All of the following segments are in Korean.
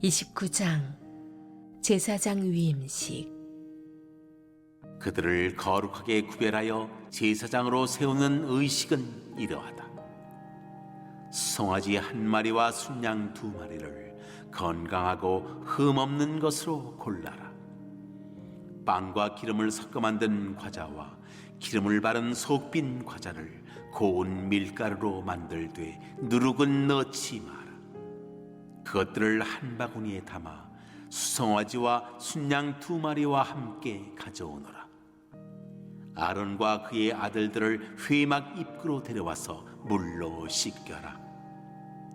29장 제사장 위임식. 그들을 거룩하게 구별하여 제사장으로 세우는 의식은 이러하다. 송아지 한 마리와 순양 두 마리를 건강하고 흠없는 것으로 골라라. 빵과 기름을 섞어 만든 과자와 기름을 바른 속빈 과자를 고운 밀가루로 만들되 누룩은 넣지 마라. 그것들을 한 바구니에 담아 수송아지와 순양 두 마리와 함께 가져오너라. 아론과 그의 아들들을 회막 입구로 데려와서 물로 씻겨라.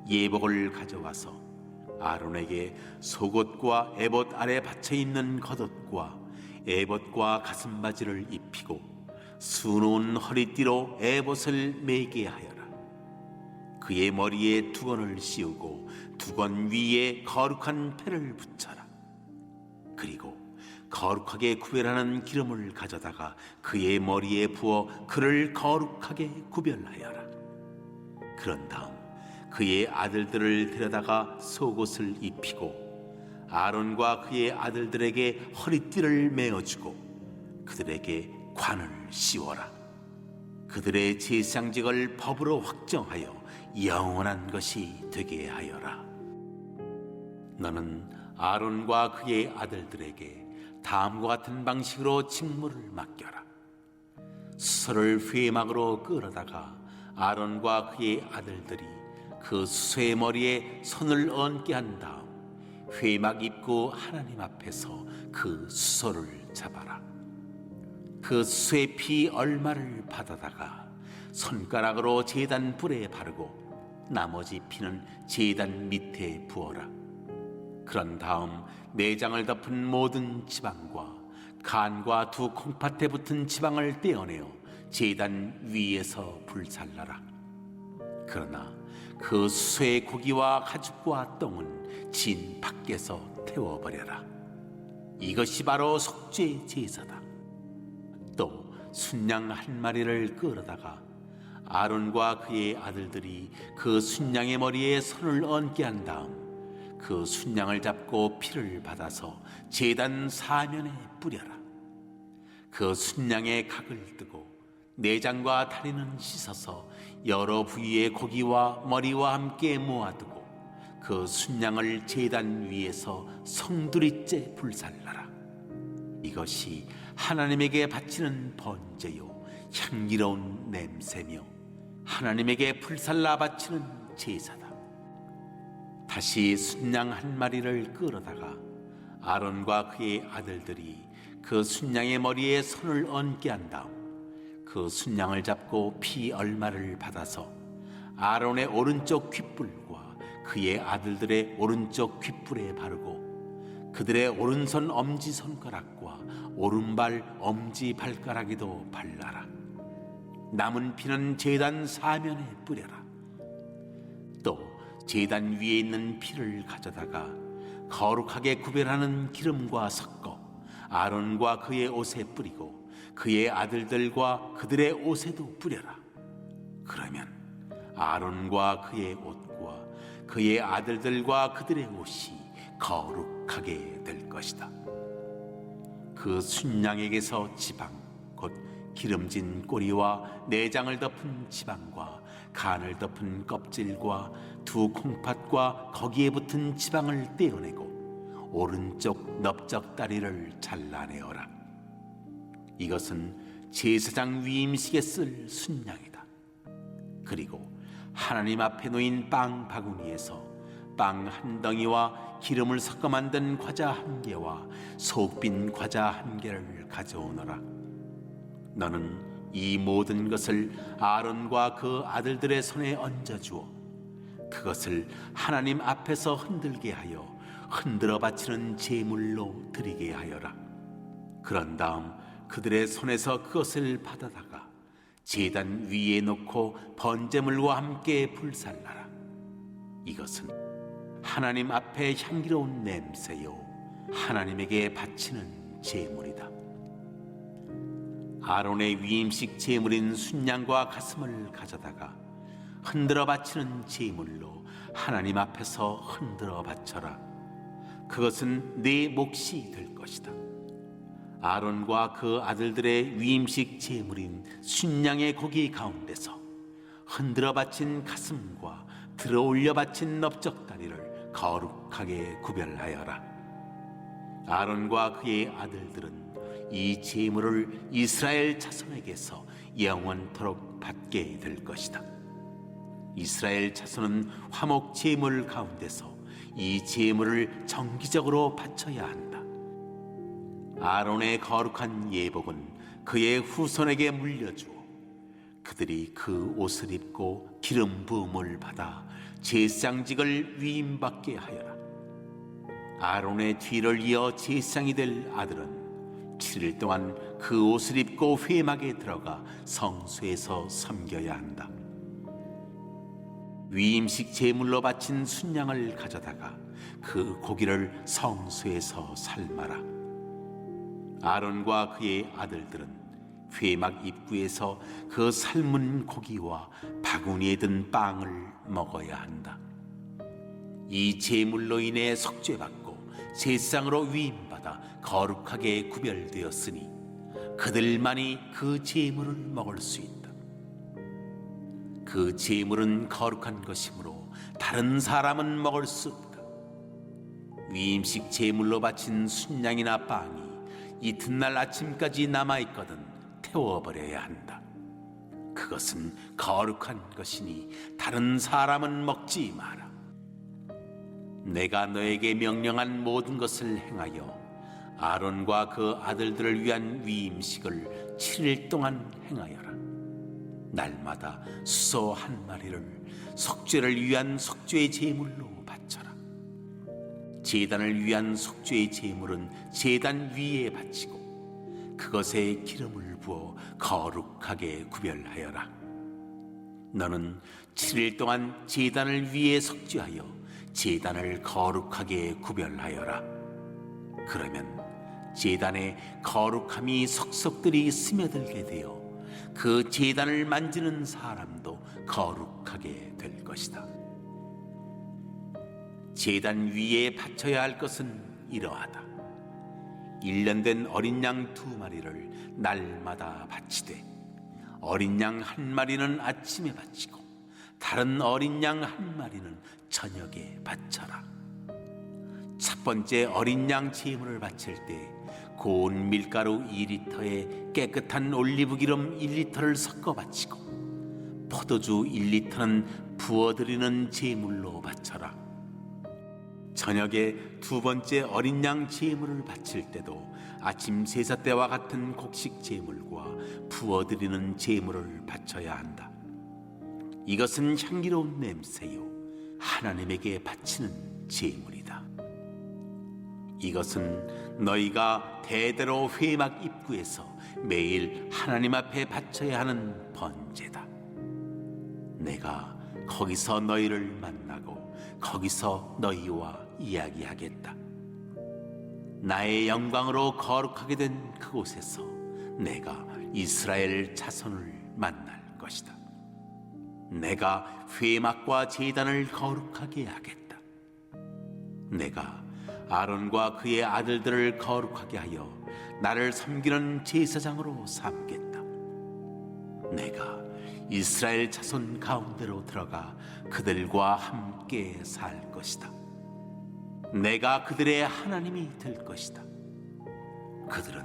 예복을 가져와서 아론에게 속옷과 에봇 아래 받쳐 입는 겉옷과 에봇과 가슴바지를 입히고 수놓은 허리띠로 에봇을 매게 하여라. 그의 머리에 두건을 씌우고 두건 위에 거룩한 패를 붙여라. 그리고 거룩하게 구별하는 기름을 가져다가 그의 머리에 부어 그를 거룩하게 구별하여라. 그런 다음 그의 아들들을 데려다가 속옷을 입히고 아론과 그의 아들들에게 허리띠를 메어주고 그들에게 관을 씌워라. 그들의 제사장직을 법으로 확정하여 영원한 것이 되게 하여라. 너는 아론과 그의 아들들에게 다음과 같은 방식으로 직무를 맡겨라. 수소를 회막으로 끌어다가 아론과 그의 아들들이 그 수소의 머리에 손을 얹게 한 다음 회막 입구 하나님 앞에서 그 수소를 잡아라. 그 수소의 피 얼마를 받아다가 손가락으로 제단 불에 바르고 나머지 피는 제단 밑에 부어라. 그런 다음 내장을 덮은 모든 지방과 간과 두 콩팥에 붙은 지방을 떼어내어 제단 위에서 불살라라. 그러나 그 수의 고기와 가죽과 똥은 진 밖에서 태워버려라. 이것이 바로 속죄 제사다. 또 순양 한 마리를 끌어다가 아론과 그의 아들들이 그 순양의 머리에 손을 얹게 한 다음 그 순양을 잡고 피를 받아서 제단 사면에 뿌려라. 그 순양의 각을 뜨고 내장과 다리는 씻어서 여러 부위의 고기와 머리와 함께 모아두고 그 순양을 제단 위에서 성두리째 불살라라. 이것이 하나님에게 바치는 번제요 향기로운 냄새며 하나님에게 불살라 바치는 제사다. 다시 순양 한 마리를 끌어다가 아론과 그의 아들들이 그 순양의 머리에 손을 얹게 한 다음 그 순양을 잡고 피 얼마를 받아서 아론의 오른쪽 귓불과 그의 아들들의 오른쪽 귓불에 바르고 그들의 오른손 엄지손가락과 오른발 엄지발가락에도 발라라. 남은 피는 제단 사면에 뿌려라. 또 제단 위에 있는 피를 가져다가 거룩하게 구별하는 기름과 섞어 아론과 그의 옷에 뿌리고 그의 아들들과 그들의 옷에도 뿌려라. 그러면 아론과 그의 옷과 그의 아들들과 그들의 옷이 거룩하게 될 것이다. 그 순양에게서 지방 곧 기름진 꼬리와 내장을 덮은 지방과 간을 덮은 껍질과 두 콩팥과 거기에 붙은 지방을 떼어내고 오른쪽 넓적 다리를 잘라내어라. 이것은 제사장 위임식에 쓸 순양이다. 그리고 하나님 앞에 놓인 빵 바구니에서 빵 한 덩이와 기름을 섞어 만든 과자 한 개와 속빈 과자 한 개를 가져오너라. 너는 이 모든 것을 아론과 그 아들들의 손에 얹어주어 그것을 하나님 앞에서 흔들게 하여 흔들어 바치는 제물로 드리게 하여라. 그런 다음 그들의 손에서 그것을 받아다가 제단 위에 놓고 번제물과 함께 불살라라. 이것은 하나님 앞에 향기로운 냄새요 하나님에게 바치는 제물이다. 아론의 위임식 제물인 순양과 가슴을 가져다가 흔들어 바치는 제물로 하나님 앞에서 흔들어 바쳐라. 그것은 내 몫이 될 것이다. 아론과 그 아들들의 위임식 제물인 순양의 고기 가운데서 흔들어 바친 가슴과 들어 올려 바친 넓적다리를 거룩하게 구별하여라. 아론과 그의 아들들은 이 제물을 이스라엘 자손에게서 영원토록 받게 될 것이다. 이스라엘 자손은 화목 제물 가운데서 이 제물을 정기적으로 바쳐야 한다. 아론의 거룩한 예복은 그의 후손에게 물려주어 그들이 그 옷을 입고 기름 부음을 받아 제사장직을 위임받게 하여라. 아론의 뒤를 이어 제사장이 될 아들은 7일 동안 그 옷을 입고 회막에 들어가 성소에서 섬겨야 한다. 위임식 제물로 바친 순양을 가져다가 그 고기를 성소에서 삶아라. 아론과 그의 아들들은 회막 입구에서 그 삶은 고기와 바구니에 든 빵을 먹어야 한다. 이 제물로 인해 속죄받고 제사장으로 위임받아 거룩하게 구별되었으니 그들만이 그 제물을 먹을 수 있다. 그 제물은 거룩한 것이므로 다른 사람은 먹을 수 없다. 위임식 제물로 바친 순양이나 빵이 이튿날 아침까지 남아있거든 태워버려야 한다. 그것은 거룩한 것이니 다른 사람은 먹지 마라. 내가 너에게 명령한 모든 것을 행하여 아론과 그 아들들을 위한 위임식을 7일 동안 행하여라. 날마다 수소 한 마리를 속죄를 위한 속죄의 제물로 바쳐라. 제단을 위한 속죄의 제물은 제단 위에 바치고 그것에 기름을 부어 거룩하게 구별하여라. 너는 7일 동안 제단을 위에 속죄하여 제단을 거룩하게 구별하여라. 그러면 제단에 거룩함이 속속들이 스며들게 되어 그 제단을 만지는 사람도 거룩하게 될 것이다. 제단 위에 바쳐야 할 것은 이러하다. 1년 된 어린 양 2마리를 날마다 바치되 어린 양 1마리는 아침에 바치고 다른 어린 양 1마리는 저녁에 바쳐라. 첫 번째 어린 양 제물을 바칠 때 고운 밀가루 2리터에 깨끗한 올리브 기름 1리터를 섞어 바치고 포도주 1리터는 부어드리는 제물로 바쳐라. 저녁에 두 번째 어린 양 제물을 바칠 때도 아침 제사 때와 같은 곡식 제물과 부어드리는 제물을 바쳐야 한다. 이것은 향기로운 냄새요 하나님에게 바치는 제물이다. 이것은 너희가 대대로 회막 입구에서 매일 하나님 앞에 바쳐야 하는 번제다. 내가 거기서 너희를 만나고 거기서 너희와 이야기하겠다. 나의 영광으로 거룩하게 된 그곳에서 내가 이스라엘 자손을 만날 것이다. 내가 회막과 제단을 거룩하게 하겠다. 내가 아론과 그의 아들들을 거룩하게 하여 나를 섬기는 제사장으로 삼겠다. 내가 이스라엘 자손 가운데로 들어가 그들과 함께 살 것이다. 내가 그들의 하나님이 될 것이다. 그들은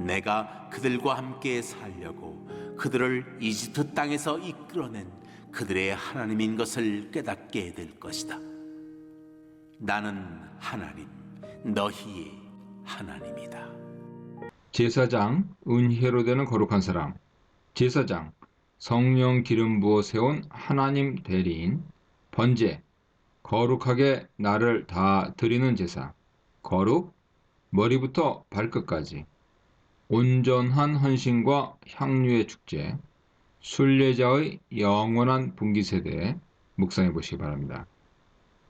내가 그들과 함께 살려고 그들을 이집트 땅에서 이끌어낸 그들의 하나님인 것을 깨닫게 될 것이다. 나는 하나님, 너희의 하나님이다. 제사장, 은혜로 되는 거룩한 사람. 제사장, 성령 기름 부어 세운 하나님 대리인. 번제, 거룩하게 나를 다 드리는 제사. 거룩, 머리부터 발끝까지. 온전한 헌신과 향유의 축제. 순례자의 영원한 분기세대. 묵상해 보시기 바랍니다.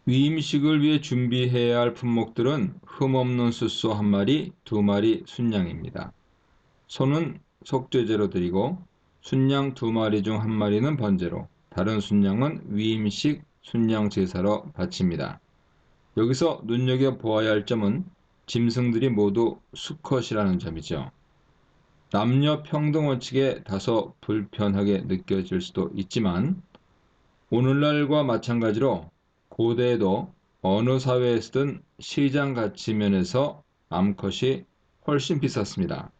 위임식을 위해 준비해야 할 품목들은 흠없는 숫소 1마리, 2마리 순양입니다. 소는 속죄제로 드리고 순양 2마리 중 1마리는 번제로, 다른 순양은 위임식 순양 제사로 바칩니다. 여기서 눈여겨보아야 할 점은 짐승들이 모두 수컷이라는 점이죠. 남녀 평등 원칙에 다소 불편하게 느껴질 수도 있지만 오늘날과 마찬가지로 고대에도 어느 사회에서든 시장 가치 면에서 암컷이 훨씬 비쌌습니다.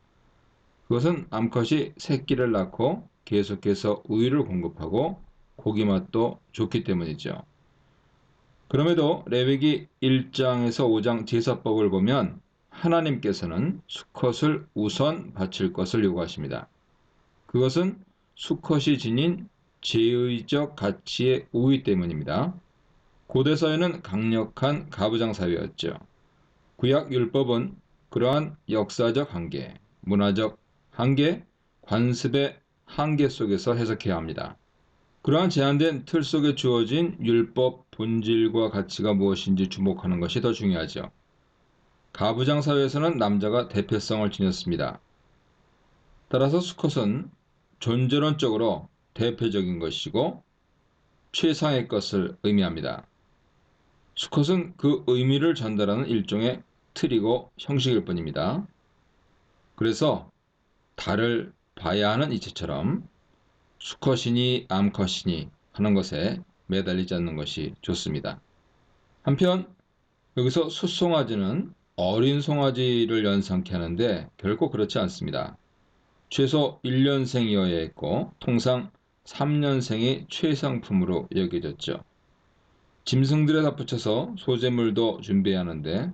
그것은 암컷이 새끼를 낳고 계속해서 우유를 공급하고 고기 맛도 좋기 때문이죠. 그럼에도 레위기 1장에서 5장 제사법을 보면 하나님께서는 수컷을 우선 바칠 것을 요구하십니다. 그것은 수컷이 지닌 제의적 가치의 우위 때문입니다. 고대 사회는 강력한 가부장 사회였죠. 구약 율법은 그러한 역사적 한계, 문화적 한계, 관습의 한계 속에서 해석해야 합니다. 그러한 제한된 틀 속에 주어진 율법 본질과 가치가 무엇인지 주목하는 것이 더 중요하죠. 가부장 사회에서는 남자가 대표성을 지녔습니다. 따라서 수컷은 존재론적으로 대표적인 것이고 최상의 것을 의미합니다. 수컷은 그 의미를 전달하는 일종의 틀이고 형식일 뿐입니다. 그래서 달을 봐야 하는 이치처럼 수컷이니 암컷이니 하는 것에 매달리지 않는 것이 좋습니다. 한편 여기서 숫송아지는 어린 송아지를 연상케 하는데 결코 그렇지 않습니다. 최소 1년생이어야 했고 통상 3년생이 최상품으로 여겨졌죠. 짐승들에 덧붙여서 소재물도 준비해야 하는데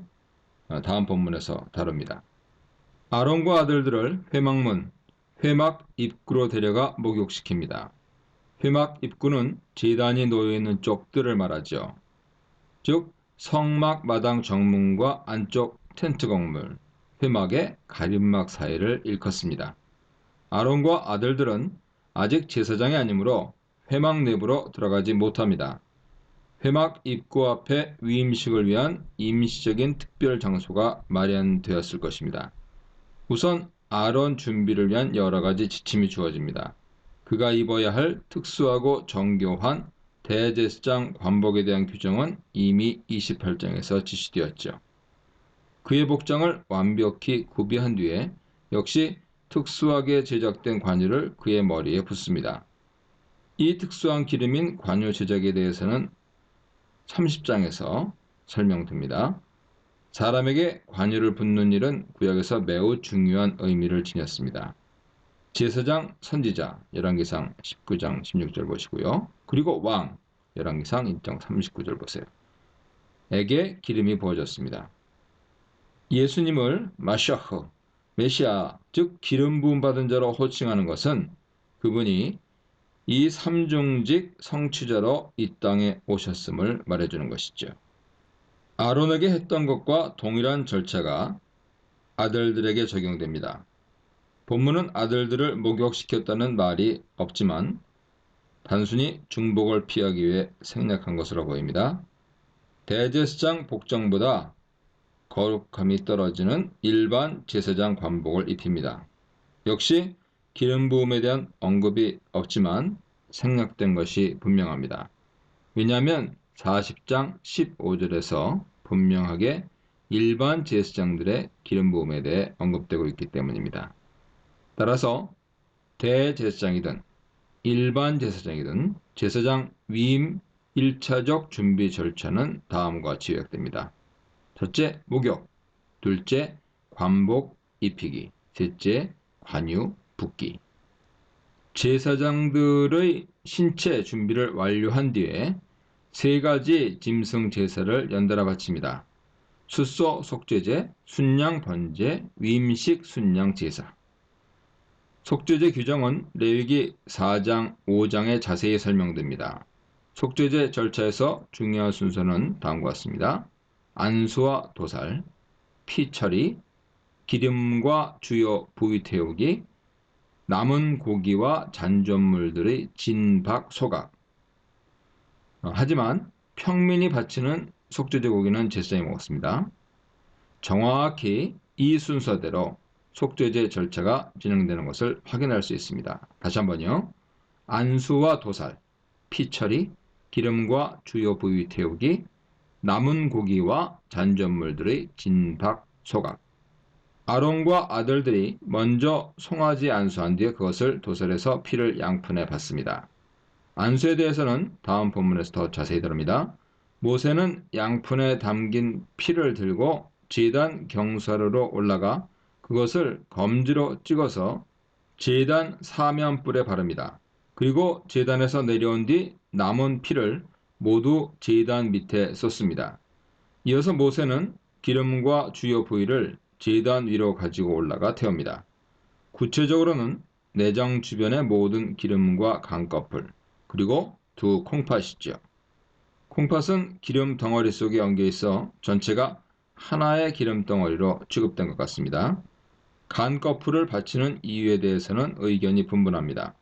다음 본문에서 다룹니다. 아론과 아들들을 회막문, 회막 입구로 데려가 목욕시킵니다. 회막 입구는 제단이 놓여있는 쪽들을 말하죠. 즉 성막 마당 정문과 안쪽 텐트 건물, 회막의 가림막 사이를 일컫습니다. 아론과 아들들은 아직 제사장이 아니므로 회막 내부로 들어가지 못합니다. 회막 입구 앞에 위임식을 위한 임시적인 특별 장소가 마련되었을 것입니다. 우선 아론 준비를 위한 여러 가지 지침이 주어집니다. 그가 입어야 할 특수하고 정교한 대제사장 관복에 대한 규정은 이미 28장에서 지시되었죠. 그의 복장을 완벽히 구비한 뒤에 역시 특수하게 제작된 관유를 그의 머리에 붓습니다. 이 특수한 기름인 관유 제작에 대해서는 30장에서 설명됩니다. 사람에게 관유를 붓는 일은 구약에서 매우 중요한 의미를 지녔습니다. 제사장, 선지자, 열왕기상 19장 16절 보시고요. 그리고 왕, 열왕기상 1장 39절 보세요. 에게 기름이 부어졌습니다. 예수님을 마샤흐, 메시아, 즉 기름 부음 받은 자로 호칭하는 것은 그분이 이 삼중직 성취자로 이 땅에 오셨음을 말해주는 것이죠. 아론에게 했던 것과 동일한 절차가 아들들에게 적용됩니다. 본문은 아들들을 목욕시켰다는 말이 없지만 단순히 중복을 피하기 위해 생략한 것으로 보입니다. 대제사장 복장보다 거룩함이 떨어지는 일반 제사장 관복을 입힙니다. 역시 기름 부음에 대한 언급이 없지만 생략된 것이 분명합니다. 왜냐하면 40장 15절에서 분명하게 일반 제사장들의 기름 부음에 대해 언급되고 있기 때문입니다. 따라서 대제사장이든 일반 제사장이든 제사장 위임 1차적 준비 절차는 다음과 같이 요약됩니다. 첫째, 목욕. 둘째, 관복 입히기. 셋째, 관유 붓기. 제사장들의 신체 준비를 완료한 뒤에 세 가지 짐승 제사를 연달아 바칩니다. 숫소 속죄제, 순양 번제, 위임식 순양 제사. 속죄제 규정은 레위기 4장, 5장에 자세히 설명됩니다. 속죄제 절차에서 중요한 순서는 다음과 같습니다. 안수와 도살, 피 처리, 기름과 주요 부위 태우기, 남은 고기와 잔존물들의 진박 소각. 하지만 평민이 바치는 속죄제 고기는 제사장이 먹었습니다. 정확히 이 순서대로 속죄제 절차가 진행되는 것을 확인할 수 있습니다. 다시 한번요. 안수와 도살, 피 처리, 기름과 주요 부위 태우기, 남은 고기와 잔전물들의 진박 소각. 아론과 아들들이 먼저 송아지 안수한 뒤에 그것을 도살해서 피를 양푼에 받습니다. 안수에 대해서는 다음 본문에서 더 자세히 다룹니다. 모세는 양푼에 담긴 피를 들고 제단 경사로로 올라가 그것을 검지로 찍어서 제단 사면뿔에 바릅니다. 그리고 제단에서 내려온 뒤 남은 피를 모두 제단 밑에 쏟습니다. 이어서 모세는 기름과 주요 부위를 제단 위로 가지고 올라가 태웁니다. 구체적으로는 내장 주변의 모든 기름과 강꺼풀, 그리고 두 콩팥이죠. 콩팥은 기름 덩어리 속에 엉겨 있어 전체가 하나의 기름 덩어리로 취급된 것 같습니다. 간꺼풀을 바치는 이유에 대해서는 의견이 분분합니다.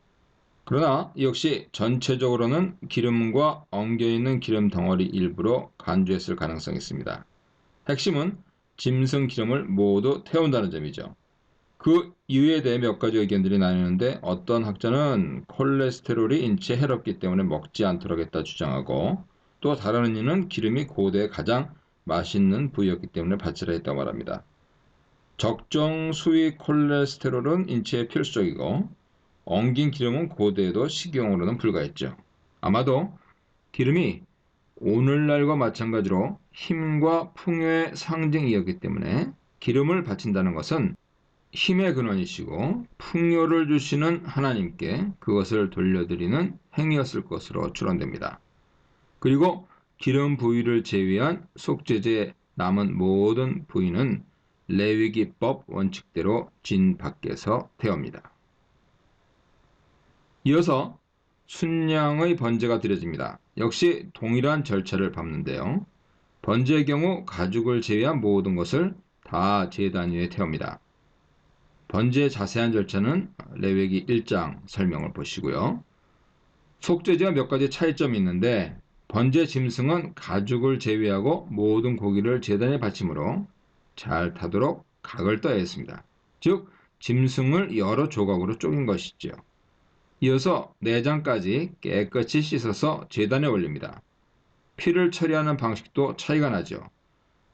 그러나 역시 전체적으로는 기름과 엉겨있는 기름 덩어리 일부로 간주했을 가능성이 있습니다. 핵심은 짐승 기름을 모두 태운다는 점이죠. 그 이유에 대해 몇 가지 의견들이 나뉘는데 어떤 학자는 콜레스테롤이 인체에 해롭기 때문에 먹지 않도록 했다 주장하고 또 다른 이는 기름이 고대에 가장 맛있는 부위였기 때문에 바치라 했다고 말합니다. 적정 수의 콜레스테롤은 인체에 필수적이고 엉긴 기름은 고대에도 식용으로는 불가했죠. 아마도 기름이 오늘날과 마찬가지로 힘과 풍요의 상징이었기 때문에 기름을 바친다는 것은 힘의 근원이시고 풍요를 주시는 하나님께 그것을 돌려드리는 행위였을 것으로 추론됩니다. 그리고 기름 부위를 제외한 속죄제 남은 모든 부위는 레위기법 원칙대로 진 밖에서 태웁니다. 이어서 순양의 번제가 드려집니다. 역시 동일한 절차를 밟는데요. 번제의 경우 가죽을 제외한 모든 것을 다 제단 위에 태웁니다. 번제의 자세한 절차는 레위기 1장 설명을 보시고요. 속죄제와 몇 가지 차이점이 있는데 번제 짐승은 가죽을 제외하고 모든 고기를 제단에 바치므로 잘 타도록 각을 떠야 했습니다. 즉 짐승을 여러 조각으로 쪼갠 것이죠. 이어서 내장까지 깨끗이 씻어서 제단에 올립니다. 피를 처리하는 방식도 차이가 나죠.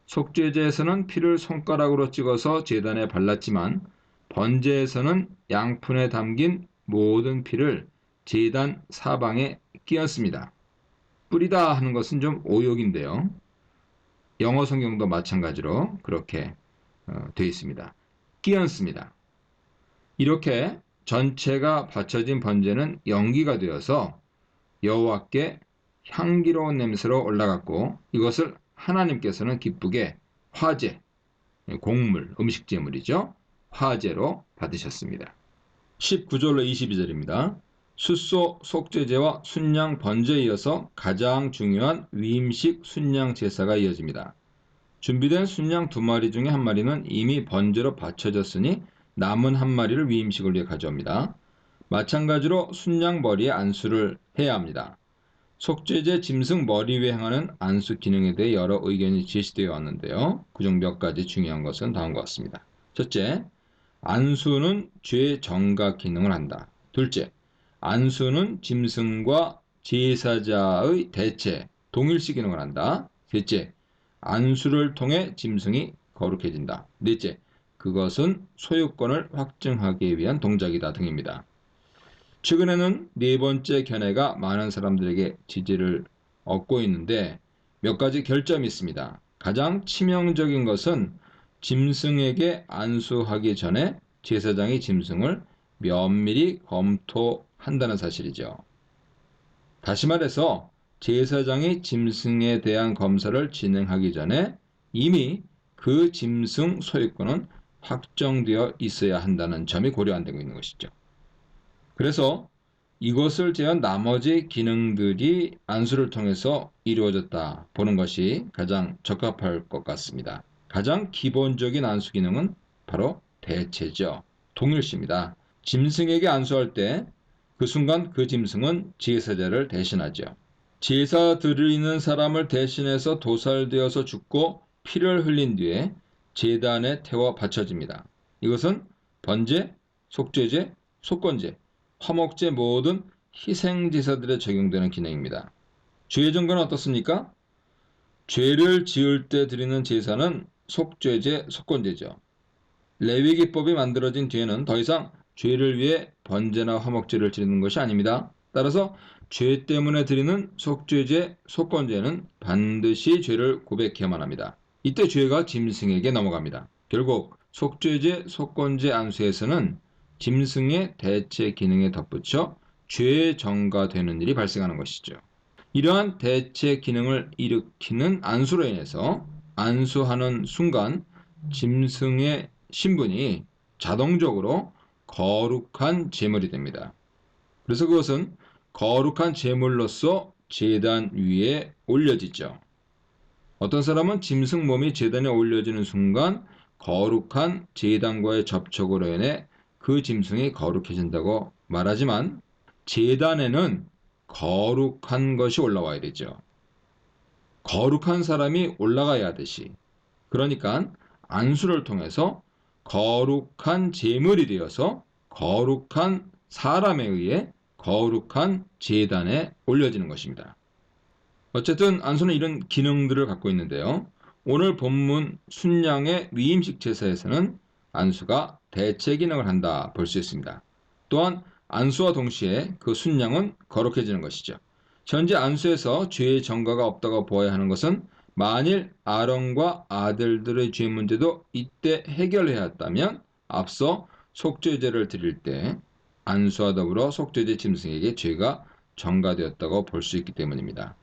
속죄제에서는 피를 손가락으로 찍어서 제단에 발랐지만 번제에서는 양푼에 담긴 모든 피를 제단 사방에 끼얹습니다. 뿌리다 하는 것은 좀 오욕인데요. 영어 성경도 마찬가지로 그렇게 되어 있습니다. 끼얹습니다. 이렇게 전체가 바쳐진 번제는 연기가 되어서 여호와께 향기로운 냄새로 올라갔고 이것을 하나님께서는 기쁘게 화제, 곡물, 음식제물이죠. 화제로 받으셨습니다. 19절로 22절입니다. 숫소 속죄제와 순양 번제에 이어서 가장 중요한 위임식 순양 제사가 이어집니다. 준비된 순양 2마리 중에 1마리는 이미 번제로 바쳐졌으니 남은 1마리를 위임식을 위해 가져옵니다. 마찬가지로 순양 머리에 안수를 해야 합니다. 속죄제 짐승 머리 위에 행하는 안수 기능에 대해 여러 의견이 제시되어 왔는데요. 그중 몇 가지 중요한 것은 다음과 같습니다. 첫째, 안수는 죄 정각 기능을 한다. 둘째, 안수는 짐승과 제사자의 대체, 동일시 기능을 한다. 셋째, 안수를 통해 짐승이 거룩해진다. 넷째, 그것은 소유권을 확증하기 위한 동작이다 등입니다. 최근에는 네 번째 견해가 많은 사람들에게 지지를 얻고 있는데 몇 가지 결점이 있습니다. 가장 치명적인 것은 짐승에게 안수하기 전에 제사장이 짐승을 면밀히 검토한다는 사실이죠. 다시 말해서 제사장이 짐승에 대한 검사를 진행하기 전에 이미 그 짐승 소유권은 확정되어 있어야 한다는 점이 고려 안 되고 있는 것이죠. 그래서 이것을 제한 나머지 기능들이 안수를 통해서 이루어졌다 보는 것이 가장 적합할 것 같습니다. 가장 기본적인 안수 기능은 바로 대체죠. 동일시입니다. 짐승에게 안수할 때 그 순간 그 짐승은 제사자를 대신하죠. 제사 드리는 사람을 대신해서 도살되어서 죽고 피를 흘린 뒤에 제단에 태워 바쳐집니다. 이것은 번제, 속죄제, 속건제, 화목제 모든 희생제사들에 적용되는 기능입니다. 주의 증거는 어떻습니까? 죄를 지을 때 드리는 제사는 속죄제, 속건제죠. 레위기법이 만들어진 뒤에는 더 이상 죄를 위해 번제나 화목제를 드리는 것이 아닙니다. 따라서 죄 때문에 드리는 속죄제, 속건제는 반드시 죄를 고백해야만 합니다. 이때 죄가 짐승에게 넘어갑니다. 결국 속죄제, 속건제 안수에서는 짐승의 대체 기능에 덧붙여 죄 정가되는 일이 발생하는 것이죠. 이러한 대체 기능을 일으키는 안수로 인해서 안수하는 순간 짐승의 신분이 자동적으로 거룩한 제물이 됩니다. 그래서 그것은 거룩한 제물로서 제단 위에 올려지죠. 어떤 사람은 짐승 몸이 제단에 올려지는 순간 거룩한 제단과의 접촉으로 인해 그 짐승이 거룩해진다고 말하지만 제단에는 거룩한 것이 올라와야 되죠. 거룩한 사람이 올라가야 하듯이, 그러니까 안수를 통해서 거룩한 제물이 되어서 거룩한 사람에 의해 거룩한 제단에 올려지는 것입니다. 어쨌든 안수는 이런 기능들을 갖고 있는데요. 오늘 본문 순양의 위임식 제사에서는 안수가 대체 기능을 한다 볼 수 있습니다. 또한 안수와 동시에 그 순양은 거룩해지는 것이죠. 현재 안수에서 죄의 전가가 없다고 보아야 하는 것은 만일 아론과 아들들의 죄 문제도 이때 해결해야 했다면 앞서 속죄제를 드릴 때 안수와 더불어 속죄제 짐승에게 죄가 전가되었다고 볼 수 있기 때문입니다.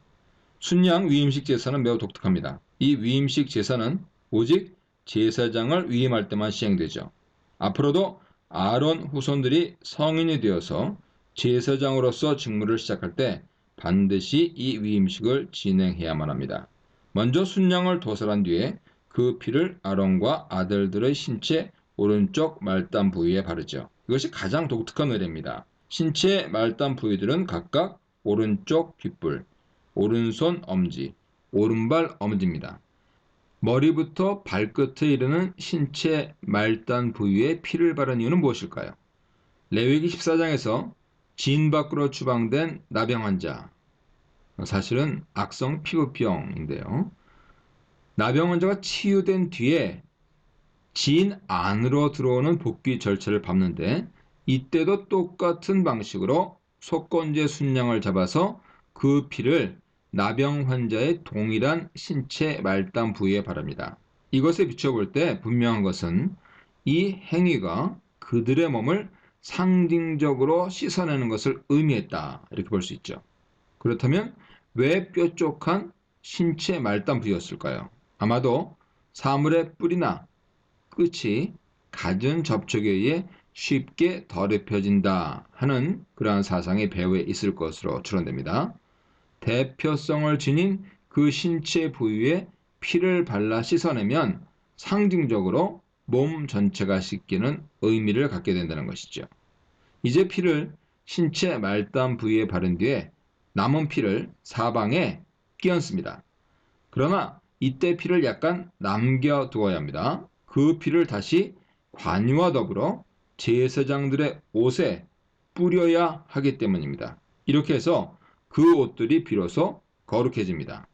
순양 위임식 제사는 매우 독특합니다. 이 위임식 제사는 오직 제사장을 위임할 때만 시행되죠. 앞으로도 아론 후손들이 성인이 되어서 제사장으로서 직무를 시작할 때 반드시 이 위임식을 진행해야만 합니다. 먼저 순양을 도살한 뒤에 그 피를 아론과 아들들의 신체 오른쪽 말단 부위에 바르죠. 이것이 가장 독특한 의례입니다. 신체 말단 부위들은 각각 오른쪽 귓불, 오른손 엄지, 오른발 엄지입니다. 머리부터 발끝에 이르는 신체 말단 부위에 피를 바른 이유는 무엇일까요? 레위기 14장에서 진 밖으로 추방된 나병 환자, 사실은 악성 피부병인데요. 나병 환자가 치유된 뒤에 진 안으로 들어오는 복귀 절차를 밟는데 이때도 똑같은 방식으로 속건제 순양을 잡아서 그 피를 나병 환자의 동일한 신체 말단 부위에 바릅니다. 이것에 비춰볼 때 분명한 것은 이 행위가 그들의 몸을 상징적으로 씻어내는 것을 의미했다, 이렇게 볼 수 있죠. 그렇다면 왜 뾰족한 신체 말단 부위였을까요? 아마도 사물의 뿌리나 끝이 갖은 접촉에 의해 쉽게 더럽혀진다 하는 그러한 사상이 배후에 있을 것으로 추론됩니다. 대표성을 지닌 그 신체 부위에 피를 발라 씻어내면 상징적으로 몸 전체가 씻기는 의미를 갖게 된다는 것이죠. 이제 피를 신체 말단 부위에 바른 뒤에 남은 피를 사방에 끼얹습니다. 그러나 이때 피를 약간 남겨두어야 합니다. 그 피를 다시 관유와 더불어 제사장들의 옷에 뿌려야 하기 때문입니다. 이렇게 해서 그 옷들이 비로소 거룩해집니다.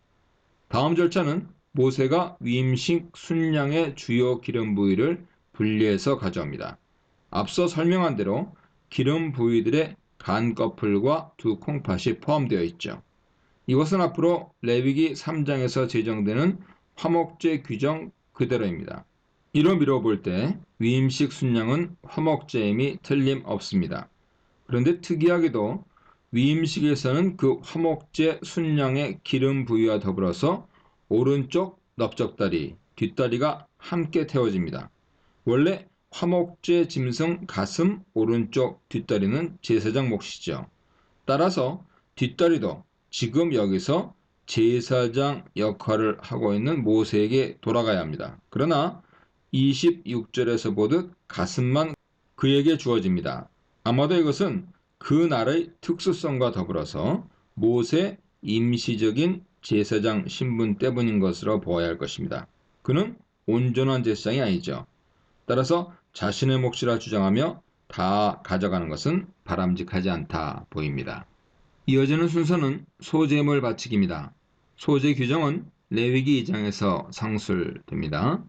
다음 절차는 모세가 위임식 순양의 주요 기름 부위를 분리해서 가져옵니다. 앞서 설명한 대로 기름 부위들의 간꺼풀과 두 콩팥이 포함되어 있죠. 이것은 앞으로 레위기 3장에서 제정되는 화목제 규정 그대로입니다. 이로 미뤄볼 때 위임식 순양은 화목제임이 틀림없습니다. 그런데 특이하게도 위임식에서는 그 화목제 순양의 기름 부위와 더불어서 오른쪽 넓적다리, 뒷다리가 함께 태워집니다. 원래 화목제 짐승 가슴 오른쪽 뒷다리는 제사장 몫이죠. 따라서 뒷다리도 지금 여기서 제사장 역할을 하고 있는 모세에게 돌아가야 합니다. 그러나 26절에서 보듯 가슴만 그에게 주어집니다. 아마도 이것은 그 날의 특수성과 더불어서 모세 임시적인 제사장 신분 때문인 것으로 보아야 할 것입니다. 그는 온전한 제사장이 아니죠. 따라서 자신의 몫이라 주장하며 다 가져가는 것은 바람직하지 않다 보입니다. 이어지는 순서는 소제물 바치기입니다. 소제 규정은 레위기 2장에서 상술됩니다.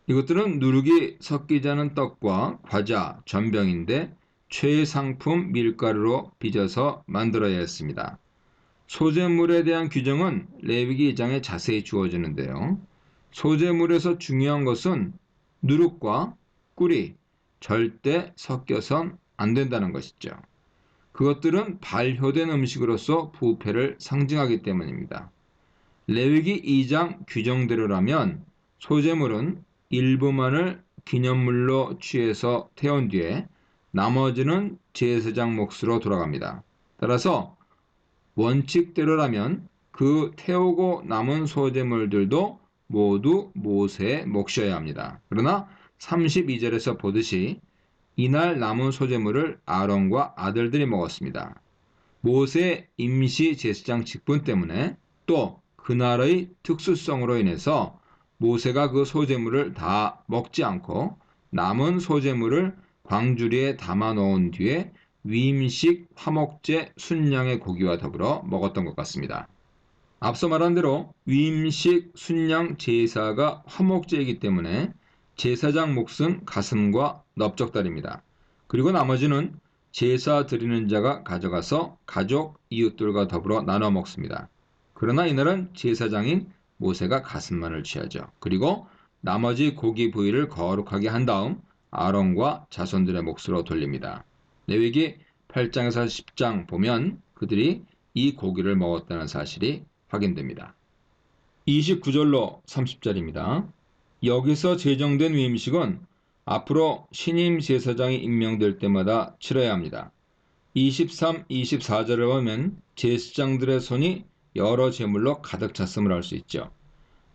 이것들은 누룩이 섞이지 않은 떡과 과자, 전병인데 최상품 밀가루로 빚어서 만들어야 했습니다. 소재물에 대한 규정은 레위기 2장에 자세히 주어지는데요. 소재물에서 중요한 것은 누룩과 꿀이 절대 섞여선 안 된다는 것이죠. 그것들은 발효된 음식으로서 부패를 상징하기 때문입니다. 레위기 2장 규정대로라면 소재물은 일부만을 기념물로 취해서 태운 뒤에 나머지는 제사장 몫으로 돌아갑니다. 따라서 원칙대로라면 그 태우고 남은 소재물들도 모두 모세의 몫이어야 합니다. 그러나 32절에서 보듯이 이날 남은 소재물을 아론과 아들들이 먹었습니다. 모세의 임시 제사장 직분 때문에 또 그날의 특수성으로 인해서 모세가 그 소재물을 다 먹지 않고 남은 소재물을 광주리에 담아 놓은 뒤에 위임식 화목제 순양의 고기와 더불어 먹었던 것 같습니다. 앞서 말한 대로 위임식 순양 제사가 화목제이기 때문에 제사장 몫은 가슴과 넓적다리입니다. 그리고 나머지는 제사 드리는 자가 가져가서 가족, 이웃들과 더불어 나눠 먹습니다. 그러나 이날은 제사장인 모세가 가슴만을 취하죠. 그리고 나머지 고기 부위를 거룩하게 한 다음 아론과 자손들의 몫으로 돌립니다. 레위기 8장에서 10장 보면 그들이 이 고기를 먹었다는 사실이 확인됩니다. 29절로 30절입니다. 여기서 제정된 위임식은 앞으로 신임 제사장이 임명될 때마다 치러야 합니다. 23, 24절을 보면 제사장들의 손이 여러 제물로 가득 찼음을 알 수 있죠.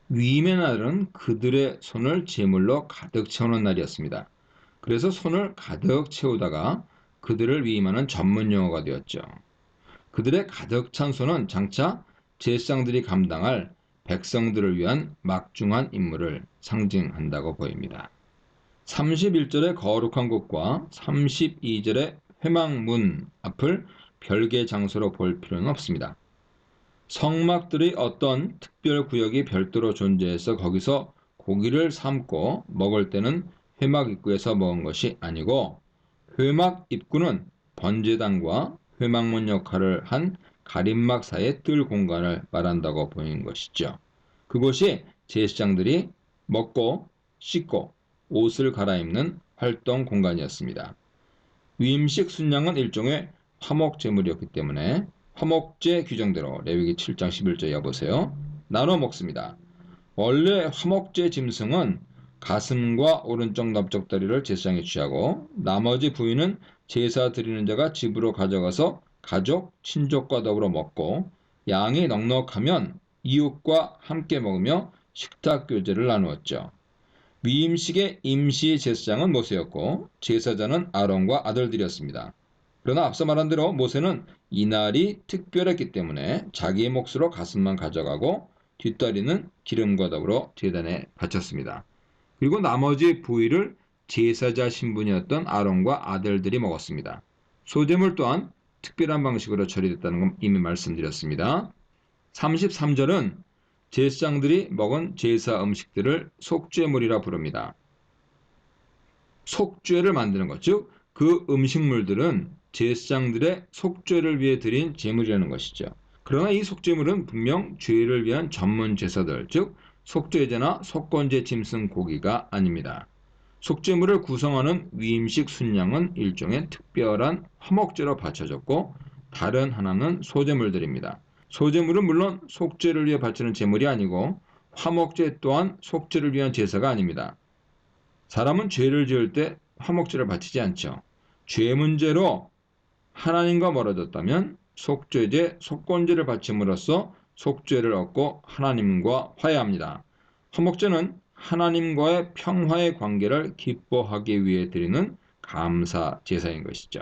위임의 날은 그들의 손을 제물로 가득 채우는 날이었습니다. 그래서 손을 가득 채우다가 그들을 위임하는 전문 용어가 되었죠. 그들의 가득 찬 손은 장차 제사장들이 감당할 백성들을 위한 막중한 임무를 상징한다고 보입니다. 31절의 거룩한 곳과 32절의 회막문 앞을 별개 장소로 볼 필요는 없습니다. 성막들의 어떤 특별 구역이 별도로 존재해서 거기서 고기를 삶고 먹을 때는 회막 입구에서 먹은 것이 아니고 회막 입구는 번제단과 회막문 역할을 한 가림막 사이의 뜰 공간을 말한다고 보이는 것이죠. 그곳이 제사장들이 먹고 씻고 옷을 갈아입는 활동 공간이었습니다. 위임식 순양은 일종의 화목제물이었기 때문에 화목제 규정대로 레위기 7장 11절에 여보세요. 나눠 먹습니다. 원래 화목제 짐승은 가슴과 오른쪽 넓적다리를 제사장이 취하고 나머지 부위는 제사 드리는 자가 집으로 가져가서 가족, 친족과 더불어 먹고 양이 넉넉하면 이웃과 함께 먹으며 식탁 교제를 나누었죠. 위임식의 임시 제사장은 모세였고 제사자는 아론과 아들들이었습니다. 그러나 앞서 말한 대로 모세는 이날이 특별했기 때문에 자기의 몫으로 가슴만 가져가고 뒷다리는 기름과 더불어 제단에 바쳤습니다. 그리고 나머지 부위를 제사자 신분이었던 아론과 아들들이 먹었습니다. 소재물 또한 특별한 방식으로 처리됐다는 건 이미 말씀드렸습니다. 33절은 제사장들이 먹은 제사 음식들을 속죄물이라 부릅니다. 속죄를 만드는 것, 즉 그 음식물들은 제사장들의 속죄를 위해 드린 제물이라는 것이죠. 그러나 이 속죄물은 분명 죄를 위한 전문 제사들, 즉 속죄제나 속건제 짐승 고기가 아닙니다. 속죄물을 구성하는 위임식 순양은 일종의 특별한 화목제로 바쳐졌고 다른 하나는 소재물들입니다. 소재물은 물론 속죄를 위해 바치는 제물이 아니고 화목제 또한 속죄를 위한 제사가 아닙니다. 사람은 죄를 지을 때 화목제를 바치지 않죠. 죄 문제로 하나님과 멀어졌다면 속죄제, 속건제를 바침으로써 속죄를 얻고 하나님과 화해합니다. 화목제는 하나님과의 평화의 관계를 기뻐하기 위해 드리는 감사 제사인 것이죠.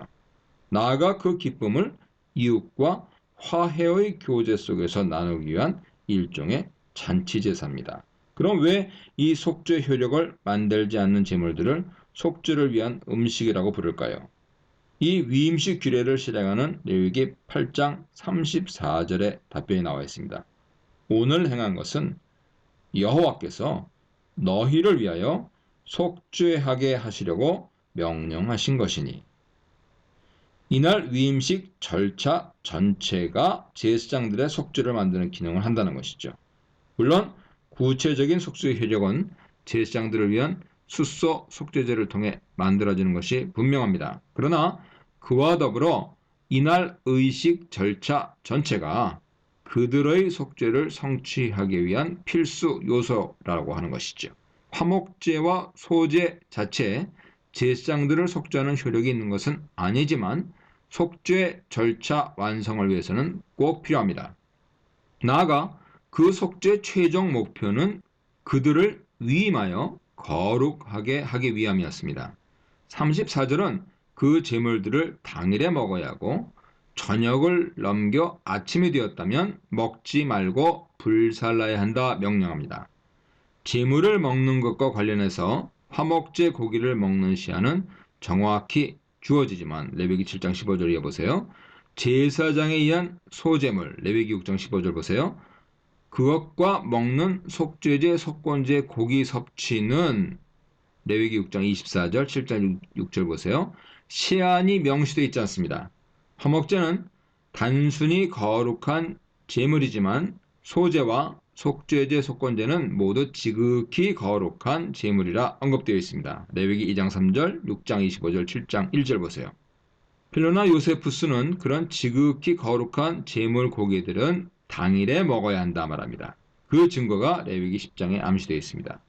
나아가 그 기쁨을 이웃과 화해의 교제 속에서 나누기 위한 일종의 잔치 제사입니다. 그럼 왜 이 속죄 효력을 만들지 않는 제물들을 속죄를 위한 음식이라고 부를까요? 이 위임식 규례를 실행하는 레위기 8장 34절에 답변이 나와 있습니다. 오늘 행한 것은 여호와께서 너희를 위하여 속죄하게 하시려고 명령하신 것이니 이날 위임식 절차 전체가 제사장들의 속죄를 만드는 기능을 한다는 것이죠. 물론 구체적인 속죄의 효력은 제사장들을 위한 숫소 속죄제를 통해 만들어지는 것이 분명합니다. 그러나 그와 더불어 이날 의식 절차 전체가 그들의 속죄를 성취하기 위한 필수 요소라고 하는 것이죠. 화목제와 소제 자체에 제사장들을 속죄하는 효력이 있는 것은 아니지만 속죄 절차 완성을 위해서는 꼭 필요합니다. 나아가 그 속죄 최종 목표는 그들을 위임하여 거룩하게 하기 위함이었습니다. 34절은 그 제물들을 당일에 먹어야 하고 저녁을 넘겨 아침이 되었다면 먹지 말고 불살라야 한다 명령합니다. 제물을 먹는 것과 관련해서 화목제 고기를 먹는 시한은 정확히 주어지지만 레위기 7장 15절 이어보세요. 제사장에 의한 소제물 레위기 6장 15절 보세요. 그것과 먹는 속죄제 속건제 고기 섭취는 레위기 6장 24절 7장 6절 보세요. 시한이 명시되어 있지 않습니다. 화목제는 단순히 거룩한 제물이지만 소제와 속죄제 속건제는 모두 지극히 거룩한 제물이라 언급되어 있습니다. 레위기 2장 3절 6장 25절 7장 1절 보세요. 필로나 요세푸스는 그런 지극히 거룩한 제물 고기들은 당일에 먹어야 한다 말합니다. 그 증거가 레위기 10장에 암시되어 있습니다.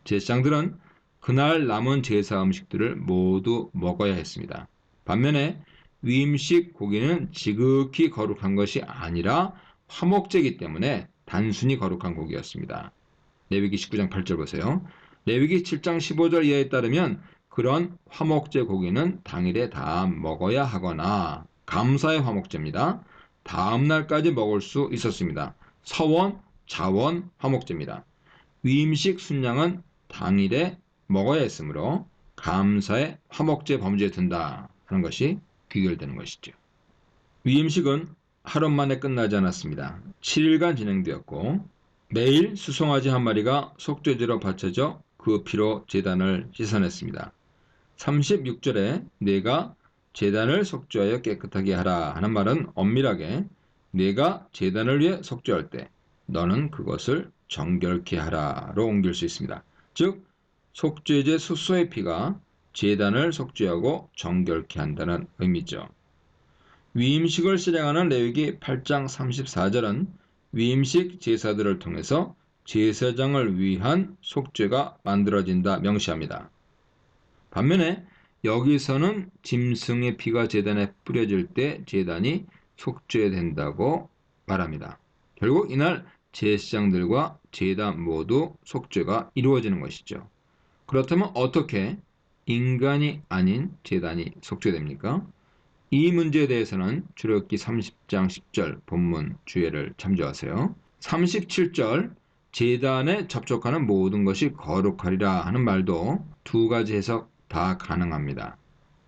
제사장들은 그날 남은 제사 음식들을 모두 먹어야 했습니다. 반면에 위임식 고기는 지극히 거룩한 것이 아니라 화목제이기 때문에 단순히 거룩한 고기였습니다. 레위기 19장 8절 보세요. 레위기 7장 15절 이하에 따르면 그런 화목제 고기는 당일에 다 먹어야 하거나 감사의 화목제입니다. 다음 날까지 먹을 수 있었습니다. 서원, 자원, 화목제입니다. 위임식 순양은 당일에 먹어야 했으므로 감사의 화목제 범죄에 든다 하는 것이 귀결되는 것이죠. 위임식은 하루 만에 끝나지 않았습니다. 7일간 진행되었고 매일 수송아지 한 마리가 속죄제로 바쳐져 그 피로 제단을 씻어냈습니다. 36절에 내가 제단을 속죄하여 깨끗하게 하라 하는 말은 엄밀하게 내가 제단을 위해 속죄할 때 너는 그것을 정결케 하라로 옮길 수 있습니다. 즉 속죄제 숫소의 피가 제단을 속죄하고 정결케 한다는 의미죠. 위임식을 실행하는 레위기 8장 34절은 위임식 제사들을 통해서 제사장을 위한 속죄가 만들어진다 명시합니다. 반면에 여기서는 짐승의 피가 제단에 뿌려질 때 제단이 속죄된다고 말합니다. 결국 이날 제사장들과 제단 모두 속죄가 이루어지는 것이죠. 그렇다면 어떻게 인간이 아닌 제단이 속죄됩니까? 이 문제에 대해서는 출애굽기 30장 10절 본문 주예를 참조하세요. 37절 제단에 접촉하는 모든 것이 거룩하리라 하는 말도 두 가지 해석 다 가능합니다.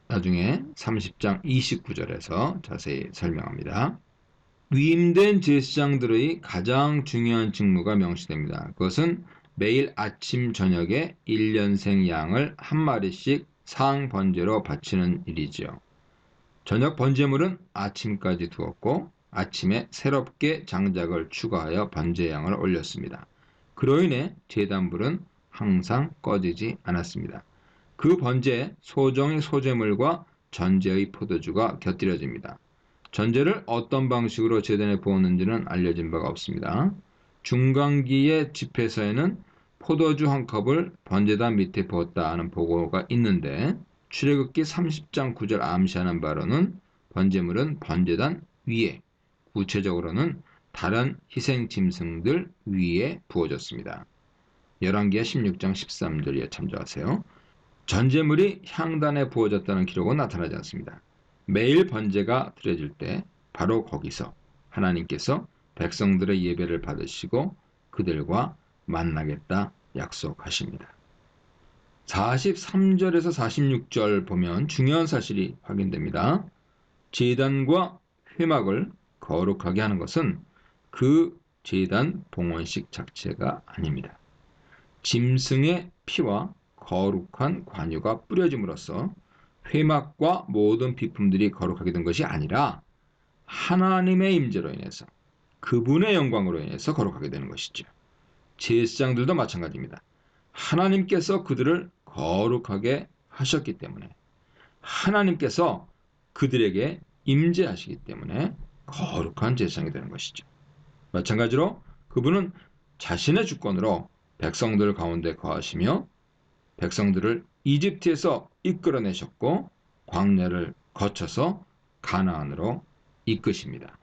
나중에 30장 29절에서 자세히 설명합니다. 위임된 제사장들의 가장 중요한 직무가 명시됩니다. 그것은 매일 아침 저녁에 1년생 양을 한 마리씩 상 번제로 바치는 일이죠. 저녁 번제물은 아침까지 두었고 아침에 새롭게 장작을 추가하여 번제 양을 올렸습니다. 그로 인해 제단불은 항상 꺼지지 않았습니다. 그 번제에 소정의 소제물과 전제의 포도주가 곁들여집니다. 전제를 어떤 방식으로 제단에 부었는지는 알려진 바가 없습니다. 중간기의 집회서에는 포도주 한 컵을 번제단 밑에 부었다 하는 보고가 있는데 출애굽기 30장 9절 암시하는 바로는 번제물은 번제단 위에, 구체적으로는 다른 희생 짐승들 위에 부어졌습니다. 열왕기하 16장 13절에 참조하세요. 전제물이 향단에 부어졌다는 기록은 나타나지 않습니다. 매일 번제가 드려질 때 바로 거기서 하나님께서 백성들의 예배를 받으시고 그들과 만나겠다 약속하십니다. 43절에서 46절 보면 중요한 사실이 확인됩니다. 제단과 회막을 거룩하게 하는 것은 그 제단 봉헌식 자체가 아닙니다. 짐승의 피와 거룩한 관유가 뿌려짐으로써 회막과 모든 비품들이 거룩하게 된 것이 아니라 하나님의 임재로 인해서 그분의 영광으로 인해서 거룩하게 되는 것이죠. 제사장들도 마찬가지입니다. 하나님께서 그들을 거룩하게 하셨기 때문에 하나님께서 그들에게 임재하시기 때문에 거룩한 제사장이 되는 것이죠. 마찬가지로 그분은 자신의 주권으로 백성들 가운데 거하시며 백성들을 이집트에서 이끌어내셨고 광야를 거쳐서 가나안으로 이끄십니다.